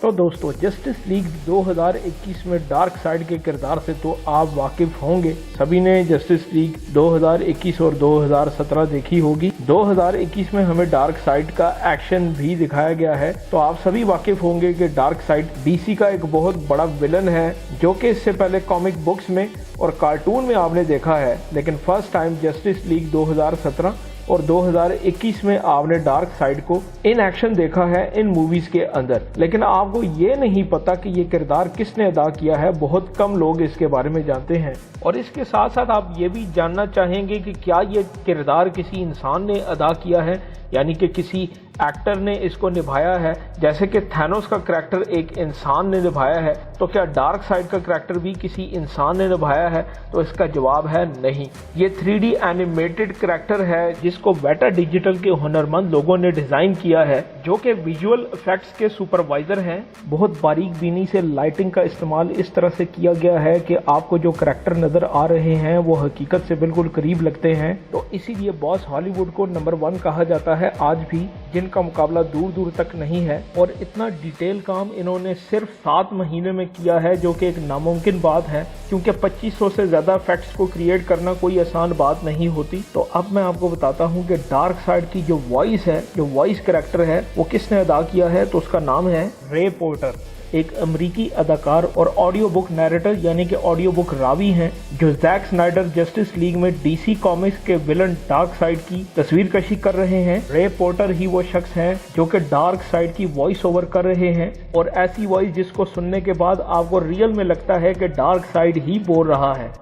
तो दोस्तों justice league 2021 में डार्क साइड के किरदार से तो आप वाकिफ होंगे। सभी ने जस्टिस लीग 2021 और 2017 देखी होगी। 2021 में हमें डार्क साइड का एक्शन भी दिखाया गया है, तो आप सभी वाकिफ होंगे कि डार्क साइड डीसी का एक बहुत बड़ा विलन है, जो कि इससे पहले कॉमिक बुक्स में और कार्टून में आपने देखा है, लेकिन फर्स्ट टाइम जस्टिस लीग 2017 और 2021 में आपने डार्क साइड को इन एक्शन देखा है इन मूवीज के अंदर। लेकिन आपको ये नहीं पता कि ये किरदार किसने अदा किया है, बहुत कम लोग इसके बारे में जानते हैं। और इसके साथ साथ आप ये भी जानना चाहेंगे कि क्या ये किरदार किसी इंसान ने अदा किया है, यानी कि किसी एक्टर ने इसको निभाया है, जैसे कि थैनोस का करैक्टर एक इंसान ने निभाया है, तो क्या डार्क साइड का करैक्टर भी किसी इंसान ने निभाया है? तो इसका जवाब है नहीं। ये 3D एनिमेटेड करैक्टर है जिसको वेटा डिजिटल के हुनरमंद लोगों ने डिजाइन किया है, जो कि विजुअल इफेक्ट्स के सुपरवाइजर हैं। बहुत बारीक बीनी से लाइटिंग का इस्तेमाल इस तरह से किया गया है कि आपको जो करैक्टर नजर आ रहे हैं वो हकीकत से बिल्कुल करीब लगते हैं। तो इसीलिए बॉस हॉलीवुड को नंबर 1 कहा जाता है आज भी, जिनका मुकाबला दूर दूर तक नहीं है। और इतना डिटेल काम इन्होंने सिर्फ 7 महीने में किया है, जो कि एक नामुमकिन बात है, क्योंकि 2500 से ज्यादा इफेक्ट्स को क्रिएट करना कोई आसान बात नहीं होती। तो अब मैं आपको बताता हूं कि डार्क साइड की जो वॉइस है, जो वॉइस कैरेक्टर है, वो किसने अदा किया है। तो उसका नाम है रे पोर्टर, एक अमेरिकी अदाकार और ऑडियो बुक नैरेटर यानी कि ऑडियो बुक रावी हैं, जो जैक स्नाइडर जस्टिस लीग में डीसी कॉमिक्स के विलन डार्क साइड की तस्वीर कशी कर रहे हैं। रे पोर्टर ही वो शख्स हैं जो कि डार्क साइड की वॉइस ओवर कर रहे हैं, और ऐसी वॉइस जिसको सुनने के बाद आपको रियल में लगता है कि डार्क साइड ही बोल रहा है।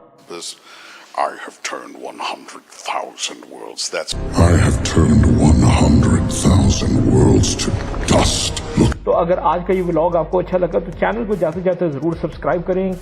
I have turned 100,000 worlds. I have turned 100,000 worlds to dust. तो अगर आज का ये व्लॉग आपको अच्छा लगा तो चैनल को जाते जाते जरूर सब्सक्राइब करें,